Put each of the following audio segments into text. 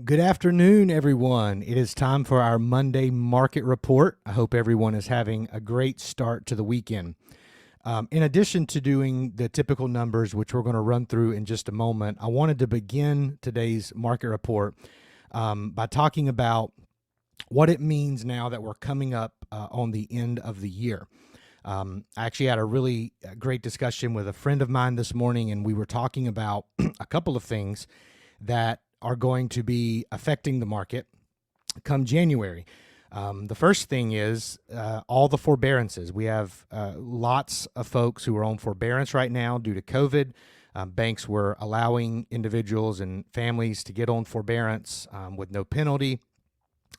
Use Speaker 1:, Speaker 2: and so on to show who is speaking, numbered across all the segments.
Speaker 1: Good afternoon, everyone. It is time for our Monday market report. I hope everyone is having a great start to the weekend. In addition to doing the typical numbers, which we're going to run through in just a moment, I wanted to begin today's market report by talking about what it means now that we're coming up on the end of the year. I actually had a really great discussion with a friend of mine this morning, and we were talking about a couple of things that are going to be affecting the market come January. The first thing is all the forbearances. We have lots of folks who are on forbearance right now due to COVID. Banks were allowing individuals and families to get on forbearance with no penalty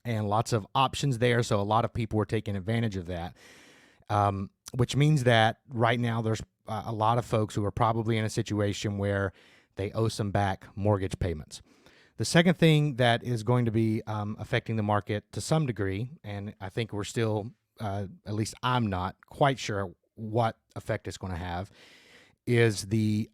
Speaker 1: and lots of options there. So a lot of people were taking advantage of that, which means that right now there's a lot of folks who are probably in a situation where they owe some back mortgage payments. The second thing that is going to be affecting the market to some degree, and I think we're still, at least I'm not quite sure what effect it's going to have, is the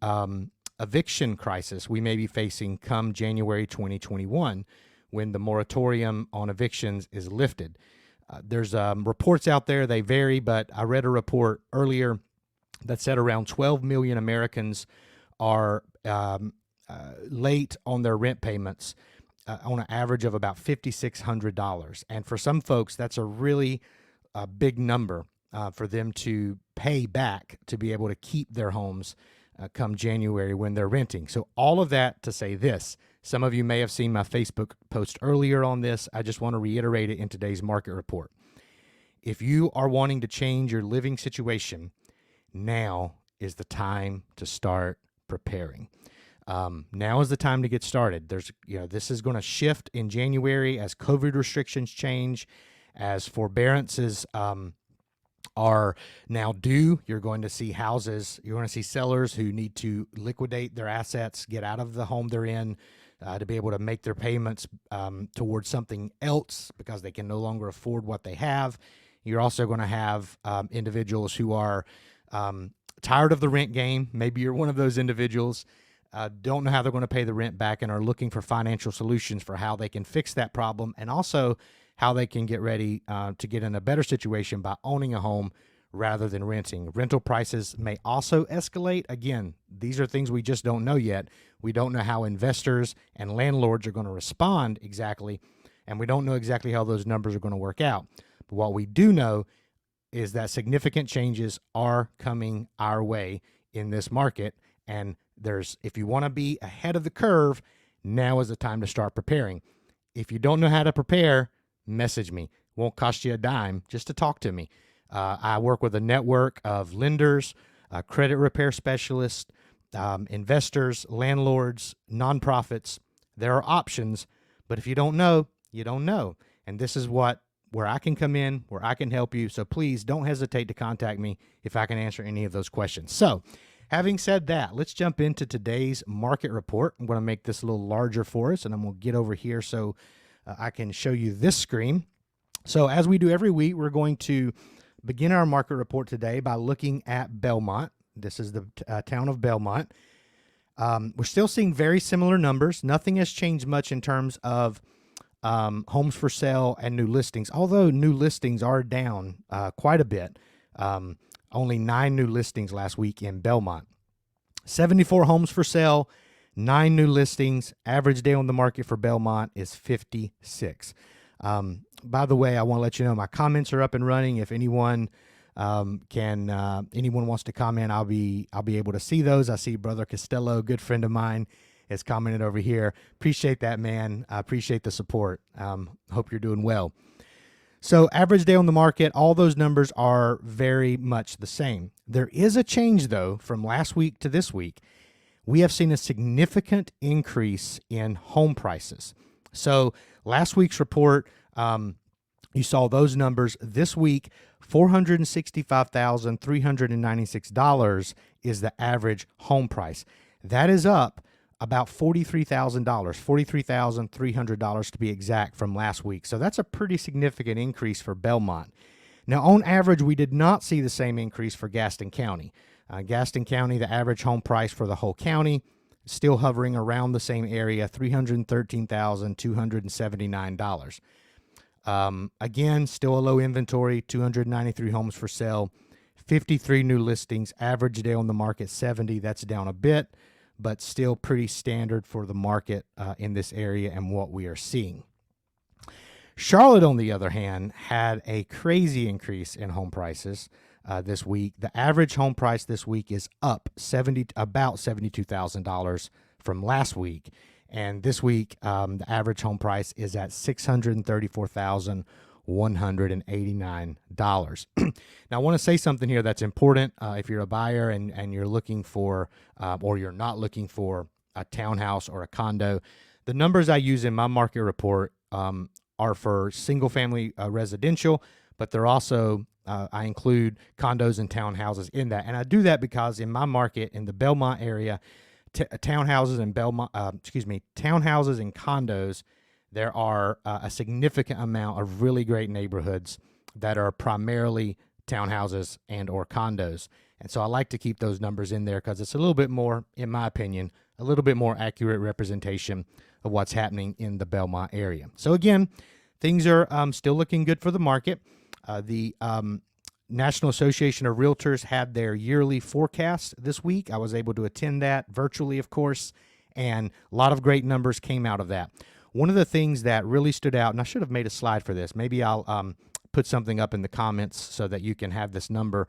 Speaker 1: eviction crisis we may be facing come January 2021 when the moratorium on evictions is lifted. There's reports out there, they vary, but I read a report earlier that said around 12 million Americans are late on their rent payments on an average of about $5,600. And for some folks, that's a really big number for them to pay back to be able to keep their homes come January when they're renting. So all of that to say this, some of you may have seen my Facebook post earlier on this. I just want to reiterate it in today's market report. If you are wanting to change your living situation, now is the time to start preparing. Now is the time to get started. This is going to shift in January as COVID restrictions change, as forbearances are now due. You're going to see you're going to see sellers who need to liquidate their assets, get out of the home they're in to be able to make their payments towards something else because they can no longer afford what they have. You're also going to have individuals who are tired of the rent game. Maybe you're one of those individuals. Don't know how they're going to pay the rent back and are looking for financial solutions for how they can fix that problem, and also how they can get ready to get in a better situation by owning a home rather than renting. Rental prices may also escalate. Again, these are things we just don't know yet. We don't know how investors and landlords are going to respond exactly, and we don't know exactly how those numbers are going to work out. But what we do know is that significant changes are coming our way in this market, and if you want to be ahead of the curve, now is the time to start preparing. If you don't know how to prepare, message me. Won't cost you a dime just to talk to me. I work with a network of lenders, credit repair specialists, investors, landlords, nonprofits. There are options, but if you don't know, you don't know. And this is where I can come in, where I can help you. So please don't hesitate to contact me if I can answer any of those questions. So having said that, let's jump into today's market report. I'm going to make this a little larger for us, and I'm going to get over here so I can show you this screen. So as we do every week, we're going to begin our market report today by looking at Belmont. This is the town of Belmont. We're still seeing very similar numbers. Nothing has changed much in terms of homes for sale and new listings, although new listings are down quite a bit. Only 9 new listings last week in Belmont. 74 homes for sale, 9 new listings. Average day on the market for Belmont is 56. By the way, I want to let you know my comments are up and running. If anyone anyone wants to comment, I'll be able to see those. I see Brother Costello, good friend of mine, has commented over here. Appreciate that, man. I appreciate the support. Hope you're doing well. So average day on the market, all those numbers are very much the same. There is a change, though, from last week to this week. We have seen a significant increase in home prices. So last week's report, you saw those numbers. This week, $465,396 is the average home price. That is up about $43,000, $43,300 to be exact from last week. So that's a pretty significant increase for Belmont. Now, on average, we did not see the same increase for Gaston County. Gaston County, the average home price for the whole county, still hovering around the same area, $313,279. Again, still a low inventory, 293 homes for sale, 53 new listings, average day on the market 70. That's down a bit, but still pretty standard for the market in this area and what we are seeing. Charlotte, on the other hand, had a crazy increase in home prices this week. The average home price this week is up about $72,000 from last week. And this week, the average home price is at $634,189. Now, I want to say something here that's important. If you're a buyer and you're looking for, or you're not looking for a townhouse or a condo, the numbers I use in my market report are for single-family residential, but they're also, I include condos and townhouses in that. And I do that because in my market, in the Belmont area, townhouses and townhouses and condos, there are a significant amount of really great neighborhoods that are primarily townhouses and or condos. And so I like to keep those numbers in there because it's a little bit more, in my opinion, a little bit more accurate representation of what's happening in the Belmont area. So again, things are still looking good for the market. The National Association of Realtors had their yearly forecast this week. I was able to attend that virtually, of course, and a lot of great numbers came out of that. One of the things that really stood out, and I should have made a slide for this. Maybe I'll put something up in the comments so that you can have this number.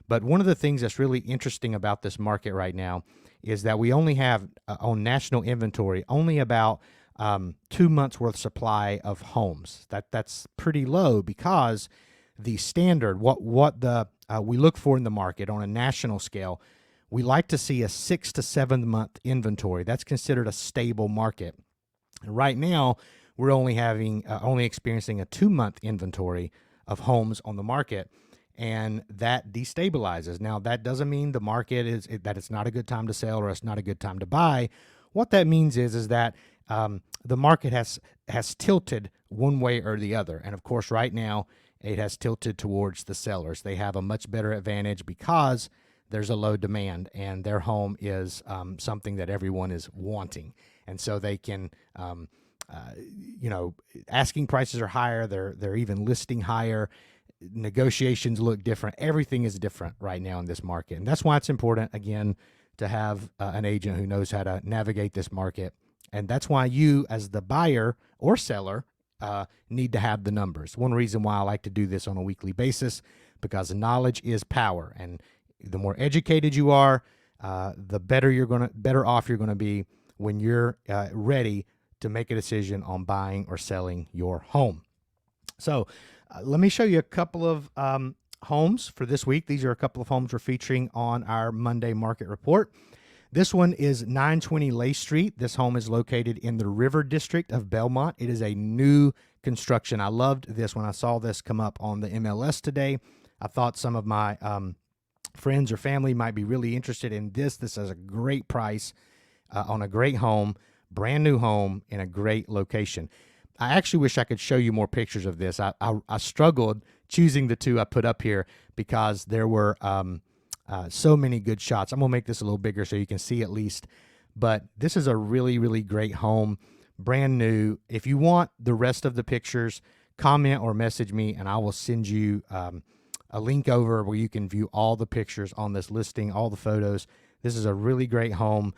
Speaker 1: But one of the things that's really interesting about this market right now is that we only have on national inventory only about 2 months worth supply of homes. That's pretty low because the standard, what we look for in the market on a national scale, we like to see a 6 to 7 month inventory. That's considered a stable market. And right now, we're only experiencing a 2 month inventory of homes on the market, and that destabilizes. Now, that doesn't mean the market that it's not a good time to sell or it's not a good time to buy. What that means is that the market has tilted one way or the other, and of course, right now it has tilted towards the sellers. They have a much better advantage because there's a low demand, and their home is something that everyone is wanting, and so they can, asking prices are higher. They're even listing higher. Negotiations look different. Everything is different right now in this market, and that's why it's important, again, to have an agent who knows how to navigate this market, and that's why you, as the buyer or seller, need to have the numbers. One reason why I like to do this on a weekly basis, because knowledge is power, and the more educated you are, the better off you're gonna be when you're ready to make a decision on buying or selling your home. So let me show you a couple of homes for this week. These are a couple of homes we're featuring on our Monday market report. This one is 920 Lay Street. This home is located in the River District of Belmont. It is a new construction. I loved this when I saw this come up on the MLS today. I thought some of my friends or family might be really interested in this. This is a great price on a great home, brand new home in a great location. I actually wish I could show you more pictures of this. I struggled choosing the two I put up here because there were so many good shots. I'm going to make this a little bigger so you can see at least. But this is a really, really great home, brand new. If you want the rest of the pictures, comment or message me, and I will send you a link over where you can view all the pictures on this listing, all the photos. This is a really great home.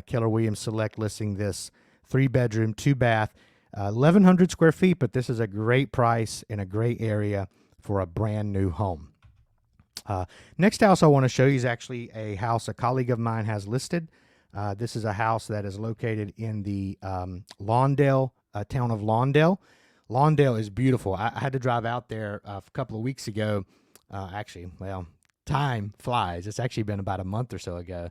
Speaker 1: Keller Williams Select listing this 3-bedroom, 2-bath, 1,100 square feet, but this is a great price in a great area for a brand new home. Next house I want to show you is actually a house a colleague of mine has listed. This is a house that is located in the Lawndale, town of Lawndale. Lawndale is beautiful. I had to drive out there a couple of weeks ago. Time flies. It's actually been about a month or so ago.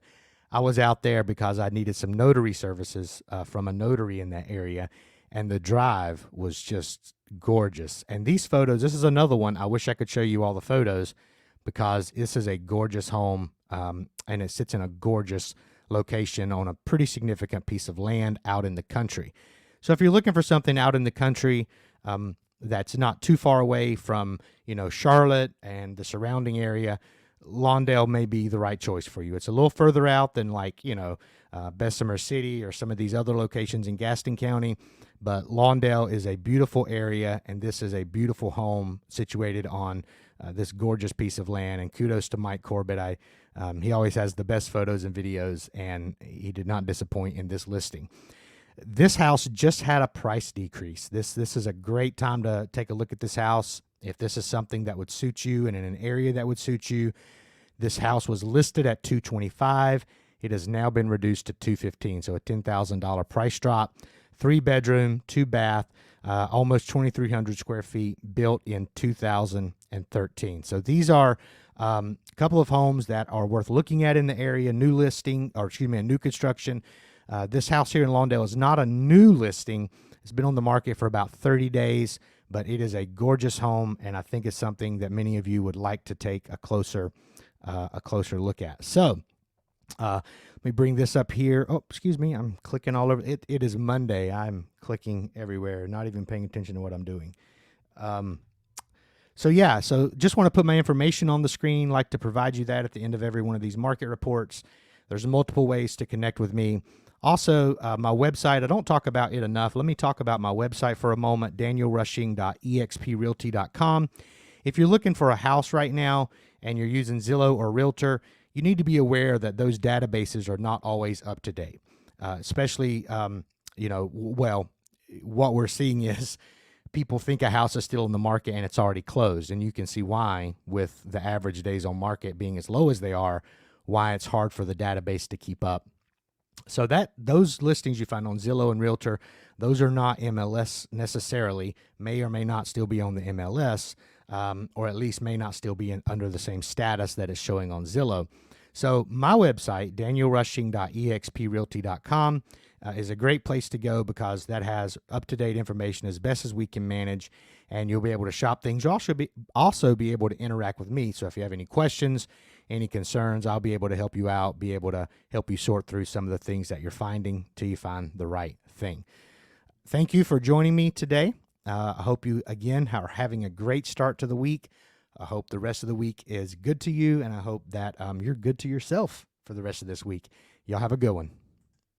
Speaker 1: I was out there because I needed some notary services from a notary in that area, and the drive was just gorgeous. And these photos, this is another one. I wish I could show you all the photos because this is a gorgeous home, and it sits in a gorgeous location on a pretty significant piece of land out in the country. So if you're looking for something out in the country that's not too far away from, Charlotte and the surrounding area, Lawndale may be the right choice for you. It's a little further out than Bessemer City or some of these other locations in Gaston County. But Lawndale is a beautiful area, and this is a beautiful home situated on this gorgeous piece of land. And kudos to Mike Corbett. He always has the best photos and videos, and he did not disappoint in this listing. This house just had a price decrease. This is a great time to take a look at this house. If this is something that would suit you and in an area that would suit you, this house was listed at $225,000. It has now been reduced to $215,000, so a $10,000 price drop. 3-bedroom, 2-bath, almost 2,300 square feet, built in 2013. So these are a couple of homes that are worth looking at in the area. New listing, or excuse me, a new construction. This house here in Lawndale is not a new listing. It's been on the market for about 30 days, but it is a gorgeous home, and I think it's something that many of you would like to take a closer look at. So let me bring this up here. Oh, excuse me. I'm clicking all over. It is Monday. I'm clicking everywhere, not even paying attention to what I'm doing. So just want to put my information on the screen. Like to provide you that at the end of every one of these market reports. There's multiple ways to connect with me. Also, my website, I don't talk about it enough. Let me talk about my website for a moment, danielrushing.exprealty.com. If you're looking for a house right now and you're using Zillow or Realtor, you need to be aware that those databases are not always up to date, especially, what we're seeing is people think a house is still in the market and it's already closed. And you can see why, with the average days on market being as low as they are, why it's hard for the database to keep up. So those listings you find on Zillow and Realtor, those are not MLS necessarily, may or may not still be on the MLS, or at least may not still be under the same status that is showing on Zillow. So my website, danielrushing.exprealty.com, is a great place to go because that has up-to-date information as best as we can manage, and you'll be able to shop things. You'll also be able to interact with me. So if you have any questions, any concerns, I'll be able to help you out, be able to help you sort through some of the things that you're finding till you find the right thing. Thank you for joining me today. I hope you, again, are having a great start to the week. I hope the rest of the week is good to you, and I hope that you're good to yourself for the rest of this week. Y'all have a good one.